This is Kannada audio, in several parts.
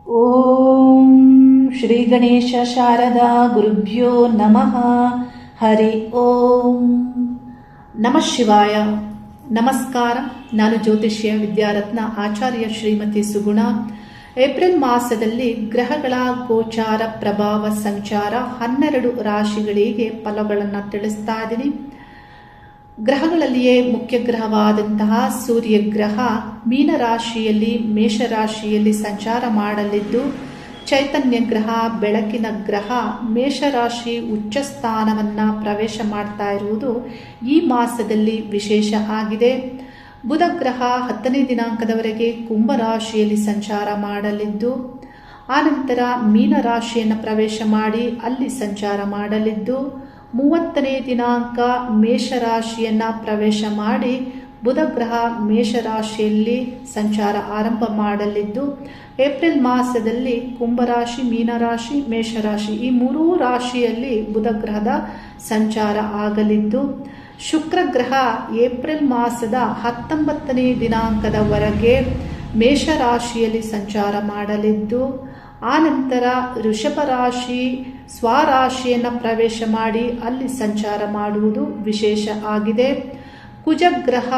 ಓಂ ಶ್ರೀ ಗಣೇಶ ಶಾರದಾ ಗುರುಭ್ಯೋ ನಮಃ. ಹರಿ ಓಂ. ನಮಃ ಶಿವಾಯ. ನಮಸ್ಕಾರ. ನಾನು ಜ್ಯೋತಿಷ್ಯ ವಿದ್ಯಾರತ್ನ ಆಚಾರ್ಯ ಶ್ರೀಮತಿ ಸುಗುಣ. ಏಪ್ರಿಲ್ ಮಾಸದಲ್ಲಿ ಗ್ರಹಗಳ ಗೋಚಾರ ಪ್ರಭಾವ ಸಂಚಾರ 12 ರಾಶಿಗಳಿಗೆ ಫಲಗಳನ್ನು ತಿಳಿಸ್ತಾ ಇದ್ದೀನಿ. ಗ್ರಹಗಳಲ್ಲಿಯೇ ಮುಖ್ಯ ಗ್ರಹವಾದಂತಹ ಸೂರ್ಯ ಗ್ರಹ ಮೀನರಾಶಿಯಲ್ಲಿ ಮೇಷರಾಶಿಯಲ್ಲಿ ಸಂಚಾರ ಮಾಡಲಿದ್ದು, ಚೈತನ್ಯ ಗ್ರಹ ಬೆಳಕಿನ ಗ್ರಹ ಮೇಷರಾಶಿ ಉಚ್ಚ ಸ್ಥಾನವನ್ನು ಪ್ರವೇಶ ಮಾಡ್ತಾ ಇರುವುದು ಈ ಮಾಸದಲ್ಲಿ ವಿಶೇಷ ಆಗಿದೆ. ಬುಧ ಗ್ರಹ 10ನೇ ದಿನಾಂಕದವರೆಗೆ ಕುಂಭರಾಶಿಯಲ್ಲಿ ಸಂಚಾರ ಮಾಡಲಿದ್ದು, ಆನಂತರ ಮೀನರಾಶಿಯನ್ನು ಪ್ರವೇಶ ಮಾಡಿ ಅಲ್ಲಿ ಸಂಚಾರ ಮಾಡಲಿದ್ದು, 30ನೇ ದಿನಾಂಕ ಮೇಷರಾಶಿಯನ್ನು ಪ್ರವೇಶ ಮಾಡಿ ಬುಧ ಗ್ರಹ ಮೇಷರಾಶಿಯಲ್ಲಿ ಸಂಚಾರ ಆರಂಭ ಮಾಡಲಿದ್ದು, ಏಪ್ರಿಲ್ ಮಾಸದಲ್ಲಿ ಕುಂಭರಾಶಿ, ಮೀನರಾಶಿ, ಮೇಷರಾಶಿ ಈ 3 ರಾಶಿಯಲ್ಲಿ ಬುಧ ಗ್ರಹದ ಸಂಚಾರ ಆಗಲಿದ್ದು, ಶುಕ್ರ ಗ್ರಹ ಏಪ್ರಿಲ್ ಮಾಸದ 19ನೇ ದಿನಾಂಕದವರೆಗೆ ಮೇಷರಾಶಿಯಲ್ಲಿ ಸಂಚಾರ ಮಾಡಲಿದ್ದು, ಆನಂತರ ವೃಷಭ ರಾಶಿ ಸ್ವರಾಶಿಯನ್ನು ಪ್ರವೇಶ ಮಾಡಿ ಅಲ್ಲಿ ಸಂಚಾರ ಮಾಡುವುದು ವಿಶೇಷ ಆಗಿದೆ. ಕುಜಗ್ರಹ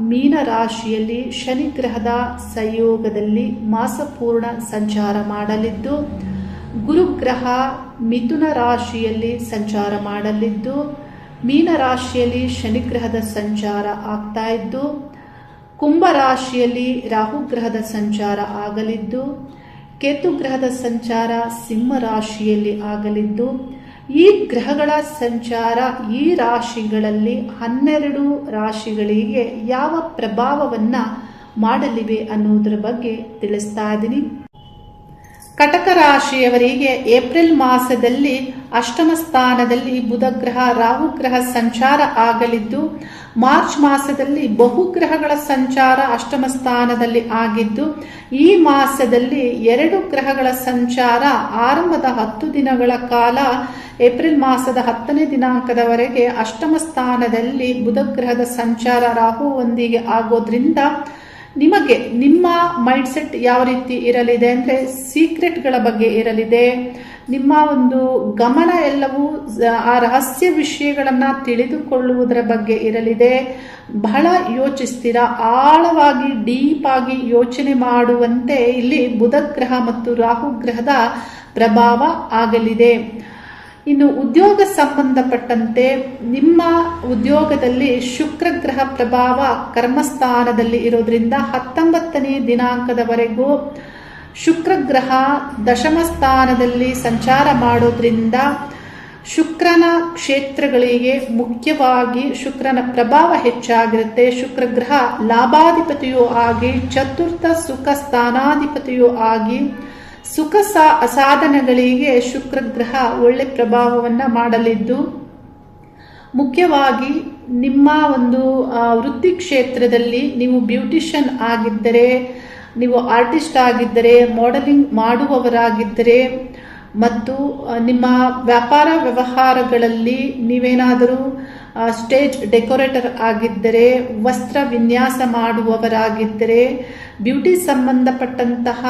ಮೀನರಾಶಿಯಲ್ಲಿ ಶನಿಗ್ರಹದ ಸಂಯೋಗದಲ್ಲಿ ಮಾಸಪೂರ್ಣ ಸಂಚಾರ ಮಾಡಲಿದ್ದು, ಗುರುಗ್ರಹ ಮಿಥುನ ರಾಶಿಯಲ್ಲಿ ಸಂಚಾರ ಮಾಡಲಿದ್ದು, ಮೀನರಾಶಿಯಲ್ಲಿ ಶನಿಗ್ರಹದ ಸಂಚಾರ ಆಗ್ತಾ ಇದ್ದು, ಕುಂಭರಾಶಿಯಲ್ಲಿ ರಾಹುಗ್ರಹದ ಸಂಚಾರ ಆಗಲಿದ್ದು, ಕೇತು ಗ್ರಹದ ಸಂಚಾರ ಸಿಂಹ ರಾಶಿಯಲ್ಲಿ ಆಗಲಿದ್ದು, ಈ ಗ್ರಹಗಳ ಸಂಚಾರ ಈ ರಾಶಿಗಳಲ್ಲಿ 12 ರಾಶಿಗಳಿಗೆ ಯಾವ ಪ್ರಭಾವವನ್ನು ಮಾಡಲಿವೆ ಅನ್ನೋದರ ಬಗ್ಗೆ ತಿಳಿಸ್ತಾ ಇದ್ದೀನಿ. ಕಟಕ ರಾಶಿಯವರಿಗೆ ಏಪ್ರಿಲ್ ಮಾಸದಲ್ಲಿ ಅಷ್ಟಮ ಸ್ಥಾನದಲ್ಲಿ ಬುಧ ಗ್ರಹ ರಾಹುಗ್ರಹ ಸಂಚಾರ ಆಗಲಿದ್ದು, ಮಾರ್ಚ್ ಮಾಸದಲ್ಲಿ ಬಹುಗ್ರಹಗಳ ಸಂಚಾರ ಅಷ್ಟಮ ಸ್ಥಾನದಲ್ಲಿ ಆಗಿದ್ದು, ಈ ಮಾಸದಲ್ಲಿ 2 ಗ್ರಹಗಳ ಸಂಚಾರ ಆರಂಭದ 10 ದಿನಗಳ ಕಾಲ ಏಪ್ರಿಲ್ ಮಾಸದ 10ನೇ ದಿನಾಂಕದವರೆಗೆ ಅಷ್ಟಮ ಸ್ಥಾನದಲ್ಲಿ ಬುಧ ಗ್ರಹದ ಸಂಚಾರ ರಾಹುವೊಂದಿಗೆ ಆಗೋದ್ರಿಂದ ನಿಮಗೆ ನಿಮ್ಮ ಮೈಂಡ್ಸೆಟ್ ಯಾವ ರೀತಿ ಇರಲಿದೆ ಅಂದರೆ ಸೀಕ್ರೆಟ್ಗಳ ಬಗ್ಗೆ ಇರಲಿದೆ. ನಿಮ್ಮ ಒಂದು ಗಮನ ಎಲ್ಲವೂ ಆ ರಹಸ್ಯ ವಿಷಯಗಳನ್ನು ತಿಳಿದುಕೊಳ್ಳುವುದರ ಬಗ್ಗೆ ಇರಲಿದೆ. ಬಹಳ ಯೋಚಿಸ್ತೀರಾ, ಆಳವಾಗಿ ಡೀಪ್ ಆಗಿ ಯೋಚನೆ ಮಾಡುವಂತೆ ಇಲ್ಲಿ ಬುಧ ಗ್ರಹ ಮತ್ತು ರಾಹುಗ್ರಹದ ಪ್ರಭಾವ ಆಗಲಿದೆ. ಇನ್ನು ಉದ್ಯೋಗ ಸಂಬಂಧಪಟ್ಟಂತೆ ನಿಮ್ಮ ಉದ್ಯೋಗದಲ್ಲಿ ಶುಕ್ರ ಗ್ರಹ ಪ್ರಭಾವ ಕರ್ಮಸ್ಥಾನದಲ್ಲಿ ಇರೋದ್ರಿಂದ 19ನೇ ದಿನಾಂಕದವರೆಗೂ ಶುಕ್ರ ಗ್ರಹ ದಶಮ ಸ್ಥಾನದಲ್ಲಿ ಸಂಚಾರ ಮಾಡೋದ್ರಿಂದ ಶುಕ್ರನ ಕ್ಷೇತ್ರಗಳಿಗೆ ಮುಖ್ಯವಾಗಿ ಶುಕ್ರನ ಪ್ರಭಾವ ಹೆಚ್ಚಾಗಿರುತ್ತೆ. ಶುಕ್ರ ಗ್ರಹ ಲಾಭಾಧಿಪತಿಯೂ ಆಗಿ ಚತುರ್ಥ ಸುಖ ಸ್ಥಾನಾಧಿಪತಿಯೂ ಆಗಿ ಸುಖ ಸಾಧನೆಗಳಿಗೆ ಶುಕ್ರ ಗ್ರಹ ಒಳ್ಳೆ ಪ್ರಭಾವವನ್ನು ಮಾಡಲಿದ್ದು, ಮುಖ್ಯವಾಗಿ ನಿಮ್ಮ ಒಂದು ವೃತ್ತಿ ಕ್ಷೇತ್ರದಲ್ಲಿ ನೀವು ಬ್ಯೂಟಿಷಿಯನ್ ಆಗಿದ್ದರೆ, ನೀವು ಆರ್ಟಿಸ್ಟ್ ಆಗಿದ್ದರೆ, ಮಾಡೆಲಿಂಗ್ ಮಾಡುವವರಾಗಿದ್ದರೆ ಮತ್ತು ನಿಮ್ಮ ವ್ಯಾಪಾರ ವ್ಯವಹಾರಗಳಲ್ಲಿ ನೀವೇನಾದರೂ ಸ್ಟೇಜ್ ಡೆಕೋರೇಟರ್ ಆಗಿದ್ದರೆ, ವಸ್ತ್ರ ವಿನ್ಯಾಸ ಮಾಡುವವರಾಗಿದ್ದರೆ, ಬ್ಯೂಟಿ ಸಂಬಂಧಪಟ್ಟಂತಹ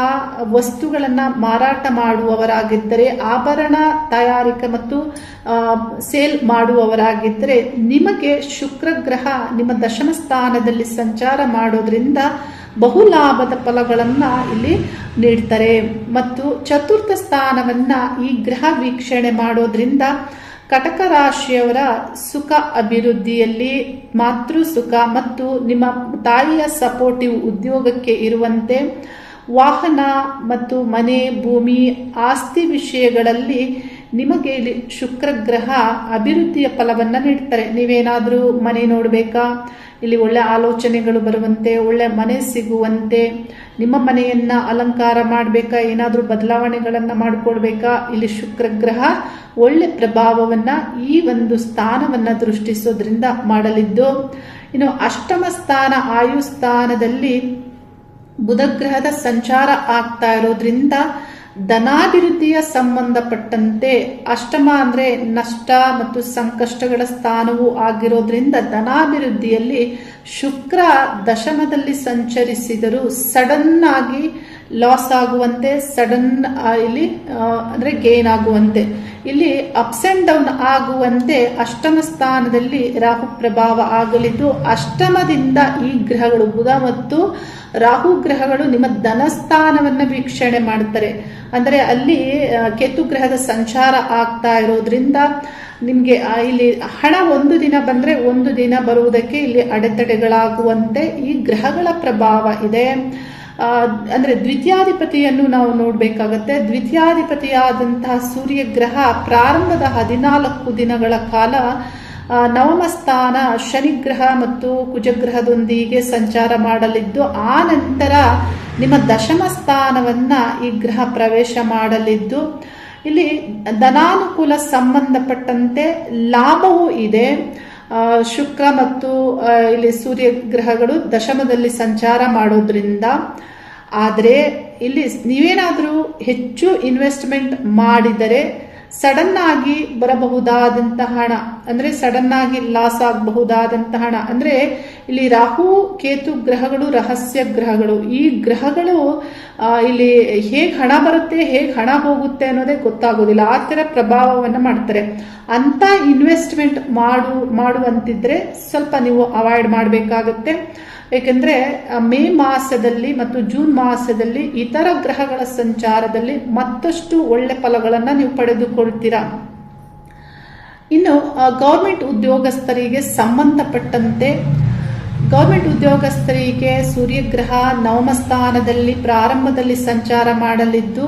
ವಸ್ತುಗಳನ್ನು ಮಾರಾಟ ಮಾಡುವವರಾಗಿದ್ದರೆ, ಆಭರಣ ತಯಾರಿಕೆ ಮತ್ತು ಸೇಲ್ ಮಾಡುವವರಾಗಿದ್ದರೆ, ನಿಮಗೆ ಶುಕ್ರ ಗ್ರಹ ನಿಮ್ಮ ದಶಮ ಸ್ಥಾನದಲ್ಲಿ ಸಂಚಾರ ಮಾಡೋದ್ರಿಂದ ಬಹು ಲಾಭದ ಫಲಗಳನ್ನು ಇಲ್ಲಿ ನೀಡ್ತಾರೆ. ಮತ್ತು ಚತುರ್ಥ ಸ್ಥಾನವನ್ನು ಈ ಗ್ರಹ ವೀಕ್ಷಣೆ ಮಾಡೋದ್ರಿಂದ ಕಟಕ ರಾಶಿಯವರ ಸುಖ ಅಭಿವೃದ್ಧಿಯಲ್ಲಿ ಮಾತೃ ಸುಖ ಮತ್ತು ನಿಮ್ಮ ತಾಯಿಯ ಸಪೋರ್ಟಿವ್ ಉದ್ಯೋಗಕ್ಕೆ ಇರುವಂತೆ ವಾಹನ ಮತ್ತು ಮನೆ ಭೂಮಿ ಆಸ್ತಿ ವಿಷಯಗಳಲ್ಲಿ ನಿಮಗೆ ಇಲ್ಲಿ ಶುಕ್ರ ಗ್ರಹ ಅಭಿವೃದ್ಧಿಯ ಫಲವನ್ನು ನೀಡ್ತಾರೆ. ನೀವೇನಾದರೂ ಮನೆ ನೋಡಬೇಕಾ, ಇಲ್ಲಿ ಒಳ್ಳೆ ಆಲೋಚನೆಗಳು ಬರುವಂತೆ, ಒಳ್ಳೆ ಮನೆ ಸಿಗುವಂತೆ, ನಿಮ್ಮ ಮನೆಯನ್ನು ಅಲಂಕಾರ ಮಾಡಬೇಕಾ, ಏನಾದರೂ ಬದಲಾವಣೆಗಳನ್ನು ಮಾಡಿಕೊಳ್ಬೇಕಾ, ಇಲ್ಲಿ ಶುಕ್ರ ಗ್ರಹ ಒಳ್ಳೆ ಪ್ರಭಾವವನ್ನು ಈ ಒಂದು ಸ್ಥಾನವನ್ನು ದೃಷ್ಟಿಸೋದ್ರಿಂದ ಮಾಡಲಿದ್ದು, ಇನ್ನು ಅಷ್ಟಮ ಸ್ಥಾನ ಆಯು ಸ್ಥಾನದಲ್ಲಿ ಬುಧ ಗ್ರಹದ ಸಂಚಾರ ಆಗ್ತಾ ಇರೋದ್ರಿಂದ ಧನಾಭಿವೃದ್ಧಿಯ ಸಂಬಂಧಪಟ್ಟಂತೆ ಅಷ್ಟಮ ಅಂದರೆ ನಷ್ಟ ಮತ್ತು ಸಂಕಷ್ಟಗಳ ಸ್ಥಾನವೂ ಆಗಿರೋದ್ರಿಂದ ಧನಾಭಿವೃದ್ಧಿಯಲ್ಲಿ ಶುಕ್ರ ದಶಮದಲ್ಲಿ ಸಂಚರಿಸಿದರೂ ಸಡನ್ ಆಗಿ ಲಾಸ್ ಆಗುವಂತೆ, ಸಡನ್ ಇಲ್ಲಿ ಅಂದ್ರೆ ಗೇನ್ ಆಗುವಂತೆ, ಇಲ್ಲಿ ಅಪ್ಸ್ ಅಂಡ್ ಡೌನ್ ಆಗುವಂತೆ ಅಷ್ಟಮ ಸ್ಥಾನದಲ್ಲಿ ರಾಹು ಪ್ರಭಾವ ಆಗಲಿದ್ದು, ಅಷ್ಟಮದಿಂದ ಈ ಗ್ರಹಗಳು ಬುಧ ಮತ್ತು ರಾಹು ಗ್ರಹಗಳು ನಿಮ್ಮ ಧನಸ್ಥಾನವನ್ನ ವೀಕ್ಷಣೆ ಮಾಡ್ತಾರೆ. ಅಂದ್ರೆ ಅಲ್ಲಿ ಕೇತು ಗ್ರಹದ ಸಂಚಾರ ಆಗ್ತಾ ಇರೋದ್ರಿಂದ ನಿಮ್ಗೆ ಇಲ್ಲಿ ಹಣ ಒಂದು ದಿನ ಬಂದ್ರೆ ಒಂದು ದಿನ ಬರುವುದಕ್ಕೆ ಇಲ್ಲಿ ಅಡೆತಡೆಗಳಾಗುವಂತೆ ಈ ಗ್ರಹಗಳ ಪ್ರಭಾವ ಇದೆ. ಅಂದ್ರೆ ದ್ವಿತೀಯಾಧಿಪತಿಯನ್ನು ನಾವು ನೋಡ್ಬೇಕಾಗತ್ತೆ. ದ್ವಿತೀಯಾಧಿಪತಿಯಾದಂತಹ ಸೂರ್ಯ ಗ್ರಹ ಪ್ರಾರಂಭದ 14 ದಿನಗಳ ಕಾಲ ನವಮ ಸ್ಥಾನ ಶನಿಗ್ರಹ ಮತ್ತು ಕುಜಗ್ರಹದೊಂದಿಗೆ ಸಂಚಾರ ಮಾಡಲಿದ್ದು, ಆ ನಂತರ ನಿಮ್ಮ ದಶಮ ಸ್ಥಾನವನ್ನ ಈ ಗ್ರಹ ಪ್ರವೇಶ ಮಾಡಲಿದ್ದು, ಇಲ್ಲಿ ಧನಾನುಕೂಲ ಸಂಬಂಧಪಟ್ಟಂತೆ ಲಾಭವೂ ಇದೆ. ಶುಕ್ರ ಮತ್ತು ಇಲ್ಲಿ ಸೂರ್ಯ ಗ್ರಹಗಳು ದಶಮದಲ್ಲಿ ಸಂಚಾರ ಮಾಡೋದ್ರಿಂದ. ಆದರೆ ಇಲ್ಲಿ ನೀವೇನಾದರೂ ಹೆಚ್ಚು ಇನ್ವೆಸ್ಟ್ಮೆಂಟ್ ಮಾಡಿದರೆ ಸಡನ್ ಆಗಿ ಬರಬಹುದಾದಂತಹ ಹಣ, ಅಂದ್ರೆ ಸಡನ್ ಆಗಿ ಲಾಸ್ ಆಗಬಹುದಾದಂತಹ ಹಣ, ಅಂದ್ರೆ ಇಲ್ಲಿ ರಾಹು ಕೇತು ಗ್ರಹಗಳು ರಹಸ್ಯ ಗ್ರಹಗಳು. ಈ ಗ್ರಹಗಳು ಇಲ್ಲಿ ಹೇಗೆ ಹಣ ಬರುತ್ತೆ ಹೇಗೆ ಹಣ ಹೋಗುತ್ತೆ ಅನ್ನೋದೇ ಗೊತ್ತಾಗೋದಿಲ್ಲ, ಆ ಥರ ಪ್ರಭಾವವನ್ನು ಮಾಡ್ತಾರೆ. ಅಂತ ಇನ್ವೆಸ್ಟ್ಮೆಂಟ್ ಮಾಡುವಂತಿದ್ರೆ ಸ್ವಲ್ಪ ನೀವು ಅವಾಯ್ಡ್ ಮಾಡಬೇಕಾಗತ್ತೆ. ಏಕೆಂದ್ರೆ ಮೇ ಮಾಸದಲ್ಲಿ ಮತ್ತು ಜೂನ್ ಮಾಸದಲ್ಲಿ ಇತರ ಗ್ರಹಗಳ ಸಂಚಾರದಲ್ಲಿ ಮತ್ತಷ್ಟು ಒಳ್ಳೆ ಫಲಗಳನ್ನು ನೀವು ಪಡೆದುಕೊಳ್ತೀರಾ. ಇನ್ನು ಗೌರ್ಮೆಂಟ್ ಉದ್ಯೋಗಸ್ಥರಿಗೆ ಸಂಬಂಧಪಟ್ಟಂತೆ, ಗೌರ್ಮೆಂಟ್ ಉದ್ಯೋಗಸ್ಥರಿಗೆ ಸೂರ್ಯಗ್ರಹ ನವಮ ಸ್ಥಾನದಲ್ಲಿ ಪ್ರಾರಂಭದಲ್ಲಿ ಸಂಚಾರ ಮಾಡಲಿದ್ದು,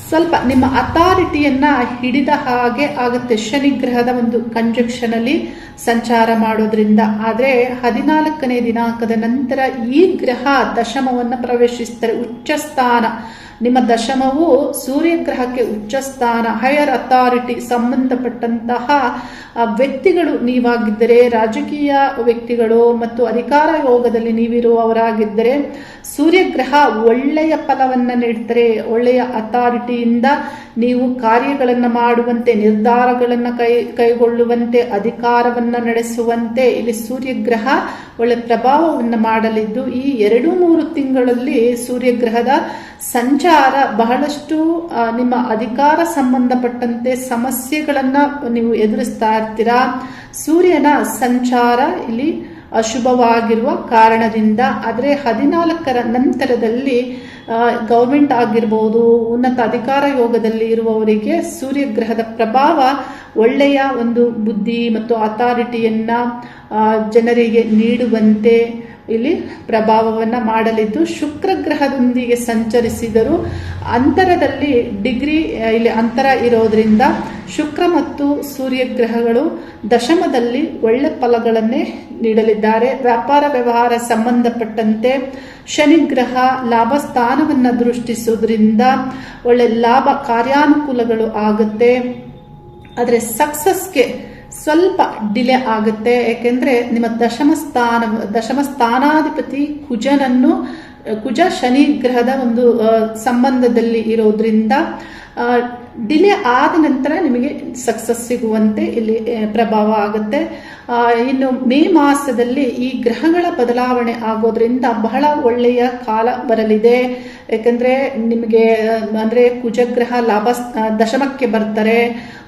ಸ್ವಲ್ಪ ನಿಮ್ಮ ಅಥಾರಿಟಿಯನ್ನ ಹಿಡಿದ ಹಾಗೆ ಆಗುತ್ತೆ ಶನಿಗ್ರಹದ ಒಂದು ಕಂಜಕ್ಷನ್ ಅಲ್ಲಿ ಸಂಚಾರ ಮಾಡೋದ್ರಿಂದ. ಆದ್ರೆ 14ನೇ ದಿನಾಂಕದ ನಂತರ ಈ ಗ್ರಹ ದಶಮವನ್ನು ಪ್ರವೇಶಿಸ್ತಾರೆ, ಉಚ್ಚ ಸ್ಥಾನ. ನಿಮ್ಮ ದಶಮವು ಸೂರ್ಯಗ್ರಹಕ್ಕೆ ಉಚ್ಚ ಸ್ಥಾನ, ಹೈಯರ್ ಅಥಾರಿಟಿ ಸಂಬಂಧಪಟ್ಟಂತಹ ವ್ಯಕ್ತಿಗಳು ನೀವಾಗಿದ್ದರೆ, ರಾಜಕೀಯ ವ್ಯಕ್ತಿಗಳು ಮತ್ತು ಅಧಿಕಾರ ಯೋಗದಲ್ಲಿ ನೀವಿರುವವರಾಗಿದ್ದರೆ ಸೂರ್ಯಗ್ರಹ ಒಳ್ಳೆಯ ಫಲವನ್ನ ನೀಡ್ತಾರೆ. ಒಳ್ಳೆಯ ಅಥಾರಿಟಿಯಿಂದ ನೀವು ಕಾರ್ಯಗಳನ್ನು ಮಾಡುವಂತೆ, ನಿರ್ಧಾರಗಳನ್ನು ಕೈಗೊಳ್ಳುವಂತೆ, ಅಧಿಕಾರವನ್ನ ನಡೆಸುವಂತೆ ಇಲ್ಲಿ ಸೂರ್ಯಗ್ರಹ ಒಳ್ಳೆ ಪ್ರಭಾವವನ್ನು ಮಾಡಲಿದ್ದು, ಈ 2-3 ತಿಂಗಳಲ್ಲಿ ಸೂರ್ಯಗ್ರಹದ ಸಂಚಾರ ಬಹಳಷ್ಟು ನಿಮ್ಮ ಅಧಿಕಾರ ಸಂಬಂಧಪಟ್ಟಂತೆ ಸಮಸ್ಯೆಗಳನ್ನ ನೀವು ಎದುರಿಸ್ತಾ ಇರ್ತೀರಾ. ಸೂರ್ಯನ ಸಂಚಾರ ಇಲ್ಲಿ ಅಶುಭವಾಗಿರುವ ಕಾರಣದಿಂದ. ಆದರೆ 14ರ ನಂತರದಲ್ಲಿ ಗೌರ್ಮೆಂಟ್ ಆಗಿರ್ಬೋದು, ಉನ್ನತ ಅಧಿಕಾರ ಯೋಗದಲ್ಲಿ ಇರುವವರಿಗೆ ಸೂರ್ಯಗ್ರಹದ ಪ್ರಭಾವ ಒಳ್ಳೆಯ ಒಂದು ಬುದ್ಧಿ ಮತ್ತು ಅಥಾರಿಟಿಯನ್ನ ಜನರಿಗೆ ನೀಡುವಂತೆ ಇಲ್ಲಿ ಪ್ರಭಾವವನ್ನು ಮಾಡಲಿದ್ದು, ಶುಕ್ರ ಗ್ರಹದೊಂದಿಗೆ ಸಂಚರಿಸಿದರೂ ಅಂತರದಲ್ಲಿ ಡಿಗ್ರಿ ಇಲ್ಲಿ ಅಂತರ ಇರೋದ್ರಿಂದ ಶುಕ್ರ ಮತ್ತು ಸೂರ್ಯ ಗ್ರಹಗಳು ದಶಮದಲ್ಲಿ ಒಳ್ಳೆ ಫಲಗಳನ್ನೇ ನೀಡಲಿದ್ದಾರೆ. ವ್ಯಾಪಾರ ವ್ಯವಹಾರ ಸಂಬಂಧಪಟ್ಟಂತೆ ಶನಿಗ್ರಹ ಲಾಭ ಸ್ಥಾನವನ್ನು ದೃಷ್ಟಿಸುವುದರಿಂದ ಒಳ್ಳೆ ಲಾಭ ಕಾರ್ಯಾನುಕೂಲಗಳು ಆಗುತ್ತೆ. ಆದರೆ ಸಕ್ಸಸ್ಗೆ ಸ್ವಲ್ಪ ಡಿಲೇ ಆಗುತ್ತೆ. ಯಾಕೆಂದ್ರೆ ನಿಮ್ಮ ದಶಮ ಸ್ಥಾನಾಧಿಪತಿ ಕುಜ ಶನಿ ಗ್ರಹದ ಒಂದು ಸಂಬಂಧದಲ್ಲಿ ಇರೋದ್ರಿಂದ ಡಿಲೇ ಆದ ನಂತರ ನಿಮಗೆ ಸಕ್ಸಸ್ ಸಿಗುವಂತೆ ಇಲ್ಲಿ ಪ್ರಭಾವ ಆಗುತ್ತೆ. ಇನ್ನು ಮೇ ಮಾಸದಲ್ಲಿ ಈ ಗ್ರಹಗಳ ಬದಲಾವಣೆ ಆಗೋದ್ರಿಂದ ಬಹಳ ಒಳ್ಳೆಯ ಕಾಲ ಬರಲಿದೆ. ಯಾಕಂದ್ರೆ ನಿಮಗೆ ಅಂದ್ರೆ ಕುಜಗ್ರಹ ದಶಮಕ್ಕೆ ಬರ್ತಾರೆ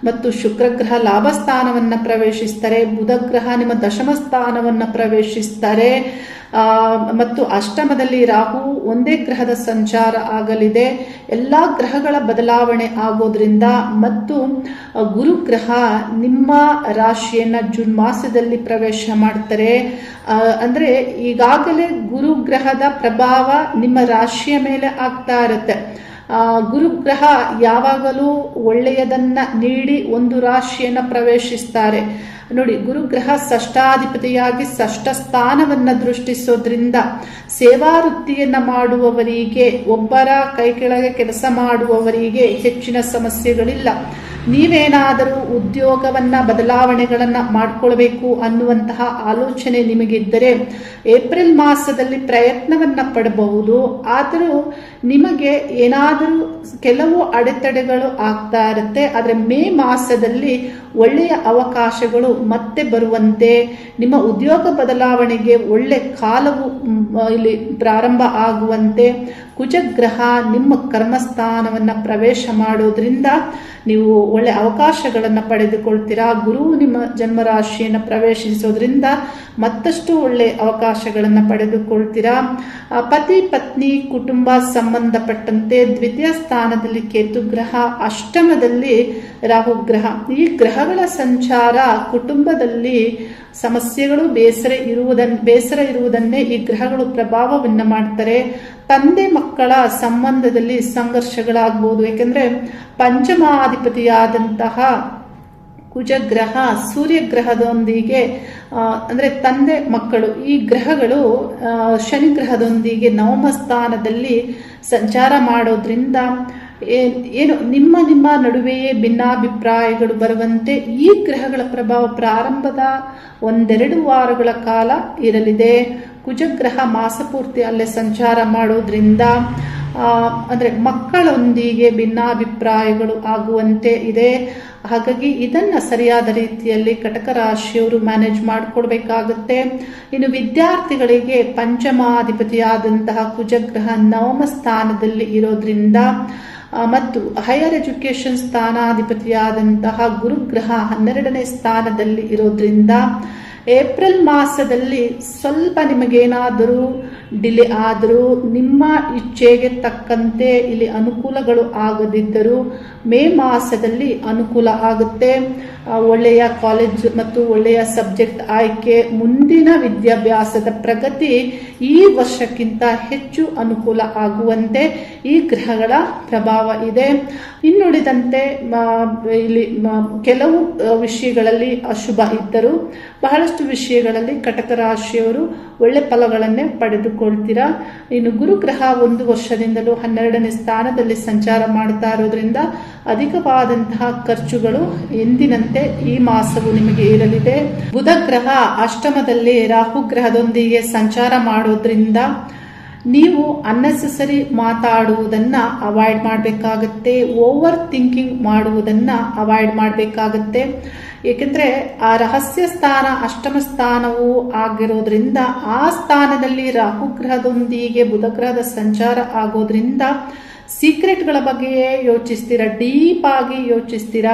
ಮತ್ತು ಶುಕ್ರಗ್ರಹ ಲಾಭ ಸ್ಥಾನವನ್ನ ಪ್ರವೇಶಿಸ್ತಾರೆ, ಬುಧಗ್ರಹ ನಿಮ್ಮ ದಶಮ ಸ್ಥಾನವನ್ನ ಪ್ರವೇಶಿಸ್ತಾರೆ ಮತ್ತು ಅಷ್ಟಮದಲ್ಲಿ ರಾಹು ಒಂದೇ ಗ್ರಹದ ಸಂಚಾರ ಆಗಲಿದೆ. ಎಲ್ಲಾ ಗ್ರಹಗಳ ಬದಲಾವಣೆ ಆಗೋದ್ರಿಂದ ಮತ್ತು ಗುರುಗ್ರಹ ನಿಮ್ಮ ರಾಶಿಯನ್ನ ಜೂನ್ ಮಾಸದಲ್ಲಿ ಪ್ರವೇಶ ಮಾಡ್ತಾರೆ. ಅಂದ್ರೆ ಈಗಾಗಲೇ ಗುರುಗ್ರಹದ ಪ್ರಭಾವ ನಿಮ್ಮ ರಾಶಿಯ ಮೇಲೆ ಆಗ್ತಾ ಇರುತ್ತೆ. ಗುರುಗ್ರಹ ಯಾವಾಗಲೂ ಒಳ್ಳೆಯದನ್ನ ನೀಡಿ ಒಂದು ರಾಶಿಯನ್ನ ಪ್ರವೇಶಿಸ್ತಾರೆ. ನೋಡಿ, ಗುರುಗ್ರಹ ಷಷ್ಠಾಧಿಪತಿಯಾಗಿ ಷಷ್ಠ ಸ್ಥಾನವನ್ನ ದೃಷ್ಟಿಸೋದ್ರಿಂದ ಸೇವಾ ವೃತ್ತಿಯನ್ನ ಮಾಡುವವರಿಗೆ, ಒಬ್ಬರ ಕೈ ಕೆಳಗೆ ಕೆಲಸ ಮಾಡುವವರಿಗೆ ಹೆಚ್ಚಿನ ಸಮಸ್ಯೆಗಳಿಲ್ಲ. ನೀವೇನಾದರೂ ಉದ್ಯೋಗವನ್ನ ಬದಲಾವಣೆಗಳನ್ನ ಮಾಡಿಕೊಳ್ಬೇಕು ಅನ್ನುವಂತಹ ಆಲೋಚನೆ ನಿಮಗಿದ್ದರೆ ಏಪ್ರಿಲ್ ಮಾಸದಲ್ಲಿ ಪ್ರಯತ್ನವನ್ನ ಪಡಬಹುದು. ಆದರೂ ನಿಮಗೆ ಏನಾದರೂ ಕೆಲವು ಅಡೆತಡೆಗಳು ಆಗ್ತಾ ಇರುತ್ತೆ. ಆದರೆ ಮೇ ಮಾಸದಲ್ಲಿ ಒಳ್ಳೆಯ ಅವಕಾಶಗಳು ಮತ್ತೆ ಬರುವಂತೆ, ನಿಮ್ಮ ಉದ್ಯೋಗ ಬದಲಾವಣೆಗೆ ಒಳ್ಳೆ ಕಾಲವು ಇಲ್ಲಿ ಪ್ರಾರಂಭ ಆಗುವಂತೆ, ಕುಜಗ್ರಹ ನಿಮ್ಮ ಕರ್ಮಸ್ಥಾನವನ್ನು ಪ್ರವೇಶ ಮಾಡೋದ್ರಿಂದ ನೀವು ಒಳ್ಳೆ ಅವಕಾಶಗಳನ್ನು ಪಡೆದುಕೊಳ್ತೀರಾ. ಗುರು ನಿಮ್ಮ ಜನ್ಮರಾಶಿಯನ್ನು ಪ್ರವೇಶಿಸೋದ್ರಿಂದ ಮತ್ತಷ್ಟು ಒಳ್ಳೆ ಅವಕಾಶಗಳನ್ನು ಪಡೆದುಕೊಳ್ತೀರಾ. ಪತಿ ಪತ್ನಿ ಕುಟುಂಬ ಸಂಬಂಧಪಟ್ಟಂತೆ ದ್ವಿತೀಯ ಸ್ಥಾನದಲ್ಲಿ ಕೇತು ಗ್ರಹ, ಅಷ್ಟಮದಲ್ಲಿ ರಾಹು ಗ್ರಹ. ಈ ಗ್ರಹಗಳ ಸಂಚಾರ ಕುಟುಂಬದಲ್ಲಿ ಸಮಸ್ಯೆಗಳು ಬೇಸರ ಇರುವುದನ್ನೇ ಈ ಗ್ರಹಗಳು ಪ್ರಭಾವವನ್ನು ಮಾಡ್ತಾರೆ. ತಂದೆ ಮಕ್ಕಳ ಸಂಬಂಧದಲ್ಲಿ ಸಂಘರ್ಷಗಳಾಗಬಹುದು. ಯಾಕೆಂದ್ರೆ ಪಂಚಮಾಧಿಪತಿಯಾದಂತಹ ಕುಜಗ್ರಹ ಸೂರ್ಯಗ್ರಹದೊಂದಿಗೆ ಅಂದ್ರೆ ತಂದೆ ಮಕ್ಕಳು ಈ ಗ್ರಹಗಳು ಶನಿ ಗ್ರಹದೊಂದಿಗೆ ನವಮ ಸ್ಥಾನದಲ್ಲಿ ಸಂಚಾರ ಮಾಡೋದ್ರಿಂದ ಏನು ನಿಮ್ಮ ನಡುವೆಯೇ ಭಿನ್ನಾಭಿಪ್ರಾಯಗಳು ಬರುವಂತೆ ಈ ಗ್ರಹಗಳ ಪ್ರಭಾವ ಪ್ರಾರಂಭದ 1-2 ವಾರಗಳ ಕಾಲ ಇರಲಿದೆ. ಕುಜಗ್ರಹ ಮಾಸಪೂರ್ತಿ ಅಲ್ಲೇ ಸಂಚಾರ ಮಾಡೋದ್ರಿಂದ ಅಂದ್ರೆ ಮಕ್ಕಳೊಂದಿಗೆ ಭಿನ್ನಾಭಿಪ್ರಾಯಗಳು ಆಗುವಂತೆ ಇದೆ. ಹಾಗಾಗಿ ಇದನ್ನ ಸರಿಯಾದ ರೀತಿಯಲ್ಲಿ ಕಟಕ ರಾಶಿಯವರು ಮ್ಯಾನೇಜ್ ಮಾಡಿಕೊಡ್ಬೇಕಾಗುತ್ತೆ. ಇನ್ನು ವಿದ್ಯಾರ್ಥಿಗಳಿಗೆ ಪಂಚಮಾಧಿಪತಿಯಾದಂತಹ ಕುಜಗ್ರಹ ನವಮ ಸ್ಥಾನದಲ್ಲಿ ಇರೋದ್ರಿಂದ ಮತ್ತು ಹೈಯರ್ ಎಜುಕೇಶನ್ ಸ್ಥಾನಾಧಿಪತಿಯಾದಂತಹ ಗುರುಗ್ರಹ 12ನೇ ಸ್ಥಾನದಲ್ಲಿ ಇರೋದ್ರಿಂದ ಏಪ್ರಿಲ್ ಮಾಸದಲ್ಲಿ ಸ್ವಲ್ಪ ನಿಮಗೇನಾದರೂ ಡಿಲೇ ಆದರೂ ನಿಮ್ಮ ಇಚ್ಛೆಗೆ ತಕ್ಕಂತೆ ಇಲ್ಲಿ ಅನುಕೂಲಗಳು ಆಗದಿದ್ದರೂ ಮೇ ಮಾಸದಲ್ಲಿ ಅನುಕೂಲ ಆಗುತ್ತೆ. ಒಳ್ಳೆಯ ಕಾಲೇಜ್ ಮತ್ತು ಒಳ್ಳೆಯ ಸಬ್ಜೆಕ್ಟ್ ಆಯ್ಕೆ, ಮುಂದಿನ ವಿದ್ಯಾಭ್ಯಾಸದ ಪ್ರಗತಿ ಈ ವರ್ಷಕ್ಕಿಂತ ಹೆಚ್ಚು ಅನುಕೂಲ ಆಗುವಂತೆ ಈ ಗ್ರಹಗಳ ಪ್ರಭಾವ ಇದೆ. ಇನ್ನುಳಿದಂತೆ ಇಲ್ಲಿ ಕೆಲವು ವಿಷಯಗಳಲ್ಲಿ ಅಶುಭ ಇದ್ದರೂ ಬಹಳಷ್ಟು ವಿಷಯಗಳಲ್ಲಿ ಕಟಕ ರಾಶಿಯವರು ಒಳ್ಳೆ ಫಲಗಳನ್ನೇ ಪಡೆದುಕೊಳ್ತೀರಾ. ಇನ್ನು ಗುರುಗ್ರಹ 1 ವರ್ಷದಿಂದಲೂ 12ನೇ ಸ್ಥಾನದಲ್ಲಿ ಸಂಚಾರ ಮಾಡ್ತಾ ಇರೋದ್ರಿಂದ ಅಧಿಕವಾದಂತಹ ಖರ್ಚುಗಳು ಎಂದಿನಂತೆ ಈ ಮಾಸವು ನಿಮಗೆ ಇರಲಿದೆ. ಬುಧ ಗ್ರಹ ಅಷ್ಟಮದಲ್ಲಿ ರಾಹು ಗ್ರಹದೊಂದಿಗೆ ಸಂಚಾರ ಮಾಡೋದ್ರಿಂದ ನೀವು ಅನ್ನೆಸೆಸರಿ ಮಾತಾಡುವುದನ್ನ ಅವಾಯ್ಡ್ ಮಾಡಬೇಕಾಗತ್ತೆ. ಓವರ್ ಥಿಂಕಿಂಗ್ ಮಾಡುವುದನ್ನ ಅವಾಯ್ಡ್ ಮಾಡಬೇಕಾಗತ್ತೆ. ಏಕೆಂದ್ರೆ ಆ ರಹಸ್ಯ ಸ್ಥಾನ ಅಷ್ಟಮ ಸ್ಥಾನವು ಆಗಿರೋದ್ರಿಂದ ಆ ಸ್ಥಾನದಲ್ಲಿ ರಾಹು ಗ್ರಹದೊಂದಿಗೆ ಬುಧ ಗ್ರಹದ ಸಂಚಾರ ಆಗೋದ್ರಿಂದ ಸೀಕ್ರೆಟ್ಗಳ ಬಗ್ಗೆಯೇ ಯೋಚಿಸ್ತೀರಾ, ಡೀಪ್ ಆಗಿ ಯೋಚಿಸ್ತೀರಾ.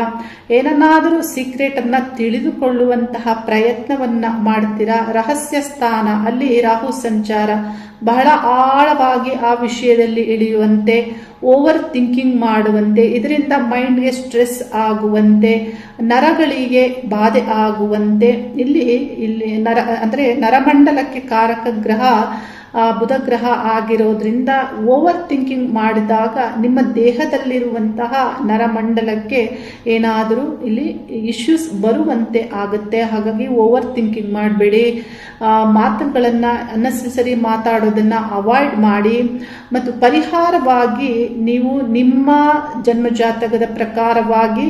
ಏನನ್ನಾದರೂ ಸೀಕ್ರೆಟ್ ಅನ್ನ ತಿಳಿದುಕೊಳ್ಳುವಂತಹ ಪ್ರಯತ್ನವನ್ನ ಮಾಡ್ತೀರಾ. ರಹಸ್ಯ ಸ್ಥಾನ ಅಲ್ಲಿ ರಾಹು ಸಂಚಾರ ಬಹಳ ಆಳವಾಗಿ ಆ ವಿಷಯದಲ್ಲಿ ಇಳಿಯುವಂತೆ, ಓವರ್ ಥಿಂಕಿಂಗ್ ಮಾಡುವಂತೆ, ಇದರಿಂದ ಮೈಂಡ್ಗೆ ಸ್ಟ್ರೆಸ್ ಆಗುವಂತೆ, ನರಗಳಿಗೆ ಬಾಧೆ ಆಗುವಂತೆ, ಇಲ್ಲಿ ನರಮಂಡಲಕ್ಕೆ ಕಾರಕ ಗ್ರಹ ಬುಧ ಗ್ರಹ ಆಗಿರೋದ್ರಿಂದ ಓವರ್ ಥಿಂಕಿಂಗ್ ಮಾಡಿದಾಗ ನಿಮ್ಮ ದೇಹದಲ್ಲಿರುವಂತಹ ನರಮಂಡಲಕ್ಕೆ ಏನಾದರೂ ಇಲ್ಲಿ ಇಶ್ಯೂಸ್ ಬರುವಂತೆ ಆಗುತ್ತೆ. ಹಾಗಾಗಿ ಓವರ್ ಥಿಂಕಿಂಗ್ ಮಾಡಬೇಡಿ. ಮಾತುಗಳನ್ನ ಅನ್ನೆಸೆಸರಿ ಮಾತಾಡೋದನ್ನ ಅವಾಯ್ಡ್ ಮಾಡಿ. ಮತ್ತು ಪರಿಹಾರವಾಗಿ ನೀವು ನಿಮ್ಮ ಜನ್ಮಜಾತಕದ ಪ್ರಕಾರವಾಗಿ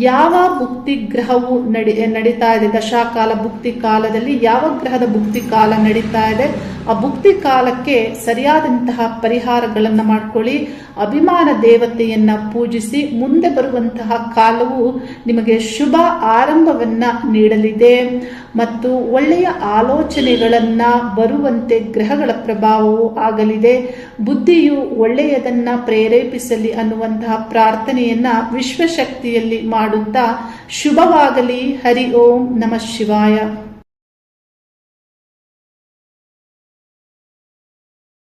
ಯಾವ ಭುಕ್ತಿ ಗ್ರಹವು ನಡೀತಾ ಇದೆ, ದಶಾಕಾಲ ಭುಕ್ತಿ ಕಾಲದಲ್ಲಿ ಯಾವ ಗ್ರಹದ ಭುಕ್ತಿ ಕಾಲ ನಡೀತಾ ಇದೆ, ಆ ಭುಕ್ತಿ ಕಾಲಕ್ಕೆ ಸರಿಯಾದಂತಹ ಪರಿಹಾರಗಳನ್ನು ಮಾಡ್ಕೊಳ್ಳಿ. ಅಭಿಮಾನ ದೇವತೆಯನ್ನ ಪೂಜಿಸಿ. ಮುಂದೆ ಬರುವಂತಹ ಕಾಲವು ನಿಮಗೆ ಶುಭ ಆರಂಭವನ್ನ ನೀಡಲಿದೆ ಮತ್ತು ಒಳ್ಳೆಯ ಆಲೋಚನೆಗಳನ್ನ ಬರುವಂತೆ ಗ್ರಹಗಳ ಪ್ರಭಾವವು ಆಗಲಿದೆ. ಬುದ್ಧಿಯು ಒಳ್ಳೆಯದನ್ನ ಪ್ರೇರೇಪಿಸಲಿ ಅನ್ನುವಂತಹ ಪ್ರಾರ್ಥನೆಯನ್ನ ವಿಶ್ವಶಕ್ತಿಯಲ್ಲಿ ಮಾಡುತ್ತಾ ಶುಭವಾಗಲಿ. ಹರಿ ಓಂ ನಮಃ ಶಿವಾಯ.